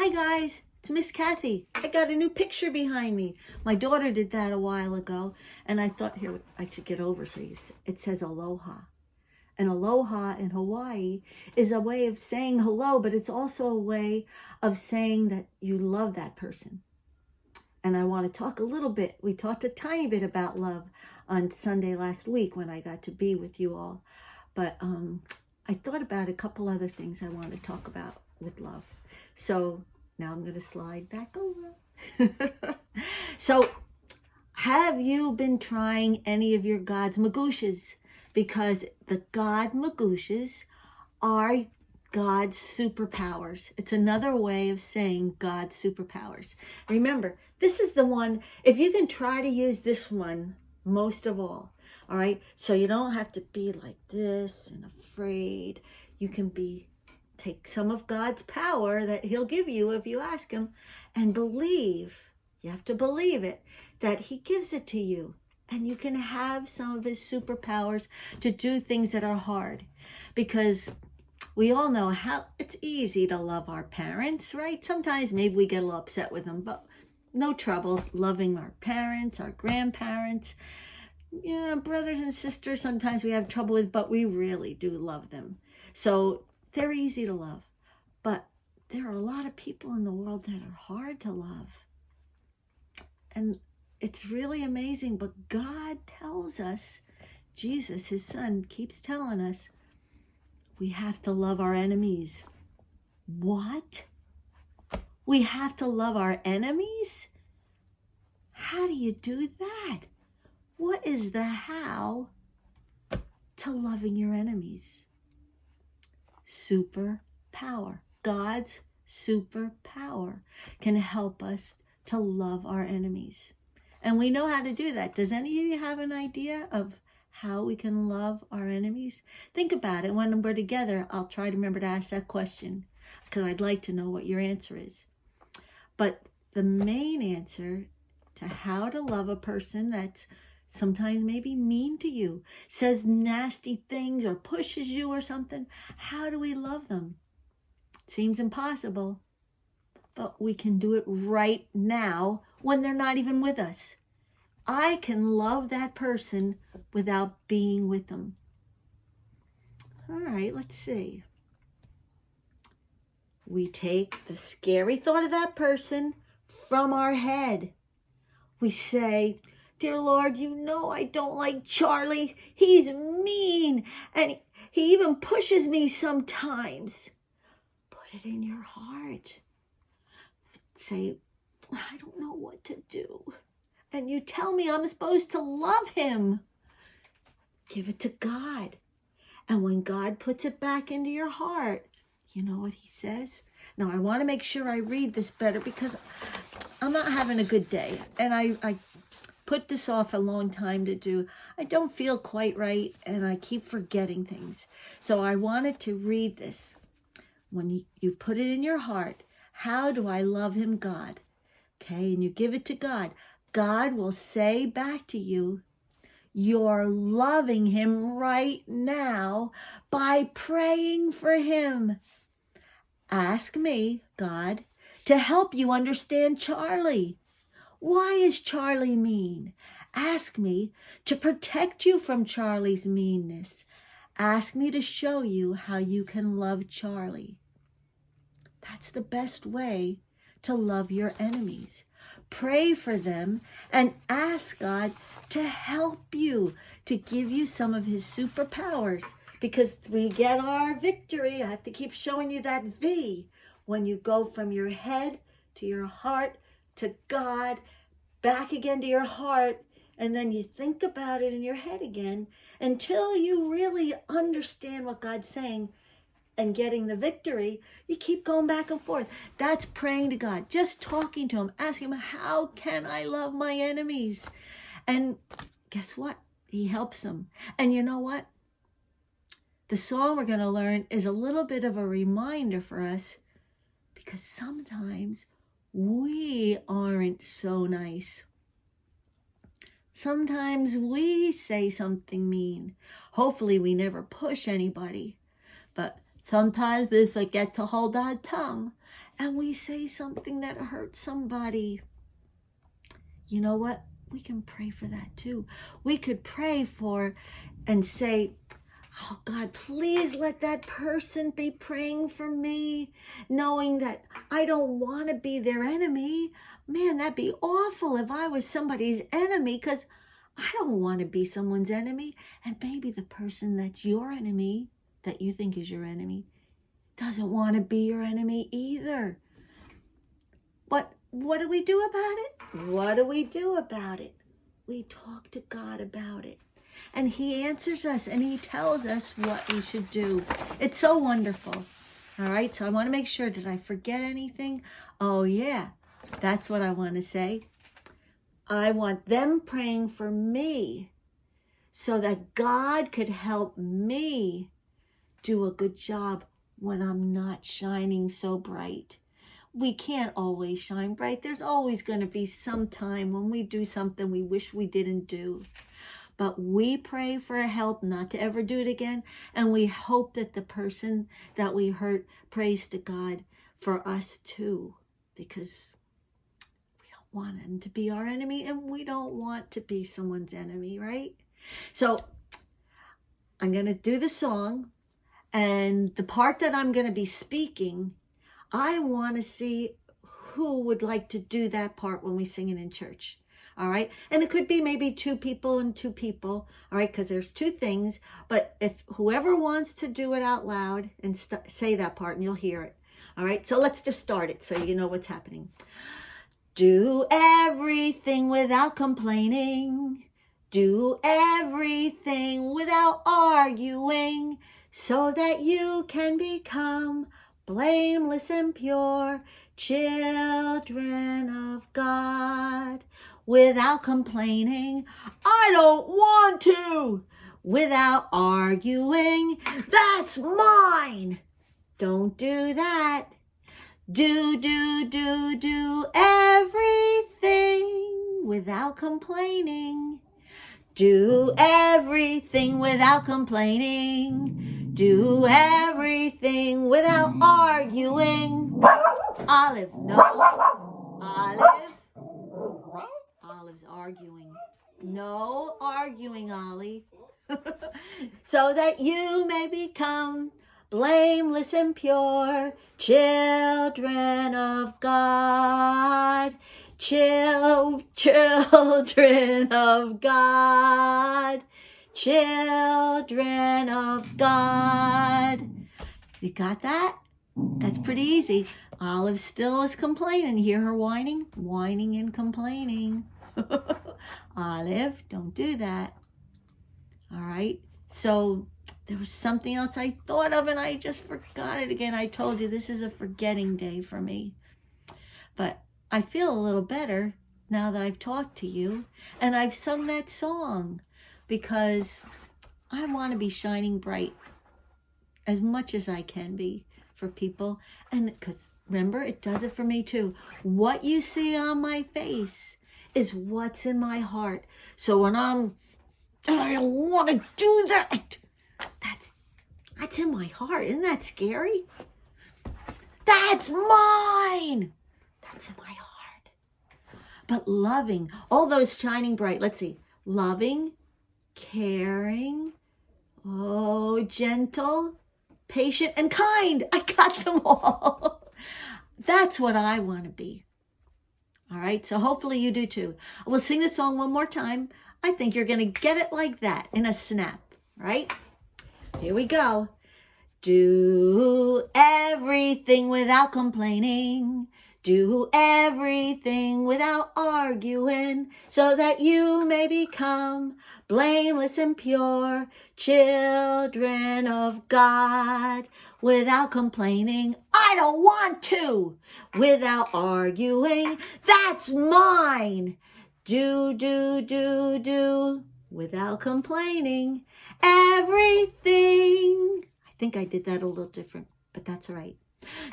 Hi guys, it's Miss Kathy. I got a new picture behind me. My daughter did that a while ago, and I thought, here, I should get over so it says aloha. And aloha in Hawaii is a way of saying hello, but it's also a way of saying that you love that person. And I want to talk a little bit. We talked a tiny bit about love on Sunday last week when I got to be with you all. But I thought about a couple other things I want to talk about with love. So now I'm going to slide back over. So have you been trying any of your God's magushas? Because the God magushas are God's superpowers. It's another way of saying God's superpowers. Remember, this is the one, if you can try to use this one most of all right? So you don't have to be like this and afraid. You can take some of God's power that he'll give you if you ask him and believe. You have to believe it, that he gives it to you. And you can have some of his superpowers to do things that are hard. Because we all know how it's easy to love our parents, right? Sometimes maybe we get a little upset with them, but no trouble loving our parents, our grandparents. Yeah, brothers and sisters, sometimes we have trouble with, but we really do love them. So they're easy to love. But there are a lot of people in the world that are hard to love. And it's really amazing, but God tells us, Jesus, his son, keeps telling us, we have to love our enemies. What? We have to love our enemies? How do you do that? What is the how to loving your enemies? Superpower. God's superpower can help us to love our enemies. And we know how to do that. Does any of you have an idea of how we can love our enemies? Think about it. When we're together, I'll try to remember to ask that question because I'd like to know what your answer is. But the main answer to how to love a person that's sometimes maybe mean to you, says nasty things or pushes you or something, how do we love them? Seems impossible, but we can do it right now when they're not even with us. I can love that person without being with them. All right, let's see. We take the scary thought of that person from our head. We say, dear Lord, you know I don't like Charlie. He's mean and he even pushes me sometimes. Put it in your heart. Say, I don't know what to do. And you tell me I'm supposed to love him. Give it to God. And when God puts it back into your heart, you know what he says? Now, I want to make sure I read this better because I'm not having a good day. And I put this off a long time to do. I don't feel quite right and I keep forgetting things. So I wanted to read this. When you put it in your heart, how do I love him, God? Okay, and you give it to God. God will say back to you, you're loving him right now by praying for him. Ask me, God, to help you understand Charlie. Why is Charlie mean? Ask me to protect you from Charlie's meanness. Ask me to show you how you can love Charlie. That's the best way to love your enemies. Pray for them and ask God to help you, to give you some of his superpowers. Because we get our victory. I have to keep showing you that V. When you go from your head to your heart to God, back again to your heart, and then you think about it in your head again until you really understand what God's saying and getting the victory. You keep going back and forth. That's praying to God, just talking to him, asking him, how can I love my enemies? And guess what? He helps them. And you know what? The song we're going to learn is a little bit of a reminder for us because sometimes we aren't so nice. Sometimes we say something mean. Hopefully we never push anybody. But Sometimes we forget to hold our tongue and we say something that hurts somebody. You know what? We can pray for that too. We could pray for and say, oh God, please let that person be praying for me, knowing that I don't want to be their enemy. Man, that'd be awful if I was somebody's enemy, because I don't want to be someone's enemy. And maybe the person that's your enemy, that you think is your enemy, doesn't want to be your enemy either. But what do we do about it? What do we do about it? We talk to God about it. And he answers us and he tells us what we should do. It's so wonderful. All right, so I want to make sure, did I forget anything? Oh yeah, that's what I want to say. I want them praying for me so that God could help me do a good job when I'm not shining so bright. We can't always shine bright. There's always going to be some time when we do something we wish we didn't do. But we pray for help not to ever do it again. And we hope that the person that we hurt prays to God for us too. Because we don't want him to be our enemy and we don't want to be someone's enemy, right? So I'm going to do the song. And the part that I'm going to be speaking, I want to see who would like to do that part when we sing it in church. All right. And it could be maybe 2 people and 2 people. All right. Because there's 2 things. But if whoever wants to do it out loud and say that part and you'll hear it. All right. So let's just start it so you know what's happening. Do everything without complaining. Do everything without arguing, so that you can become blameless and pure children of God. Without complaining, I don't want to. Without arguing, that's mine. Don't do that. Do everything without complaining. Do everything without complaining. Do everything without arguing. Olive, no. Olive's arguing. No arguing, Ollie. So that you may become blameless and pure children of God. Children of God. Children of God. You got that? That's pretty easy. Olive still is complaining. Hear her whining? Whining and complaining. Olive, don't do that. All right. So there was something else I thought of and I just forgot it again. I told you this is a forgetting day for me. But I feel a little better now that I've talked to you and I've sung that song, because I want to be shining bright as much as I can be for people. And because remember, it does it for me too. What you see on my face is what's in my heart. So when I don't want to do that, that's in my heart. Isn't that scary? That's mine. That's in my heart. But loving, all those shining bright. Let's see. Loving, caring, gentle, patient, and kind. I got them all. That's what I want to be. All right. So hopefully you do too. We'll sing the song one more time. I think you're going to get it like that in a snap, right? Here we go. Do everything without complaining. Do everything without arguing, so that you may become blameless and pure children of God. Without complaining, I don't want to. Without arguing, that's mine. Do, without complaining, everything. I think I did that a little different, but that's all right.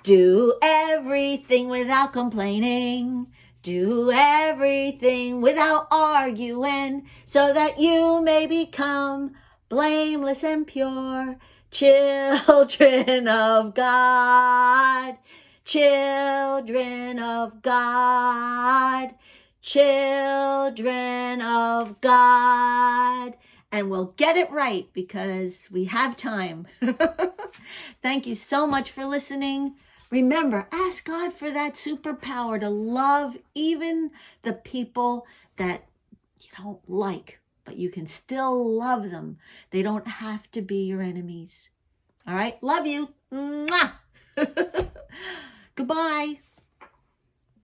Do everything without complaining. Do everything without arguing, so that you may become blameless and pure Children of God, children of God, children of God. And we'll get it right because we have time. Thank you so much for listening. Remember, ask God for that superpower to love even the people that you don't like, but you can still love them. They don't have to be your enemies. All right? Love you. Mwah! Goodbye.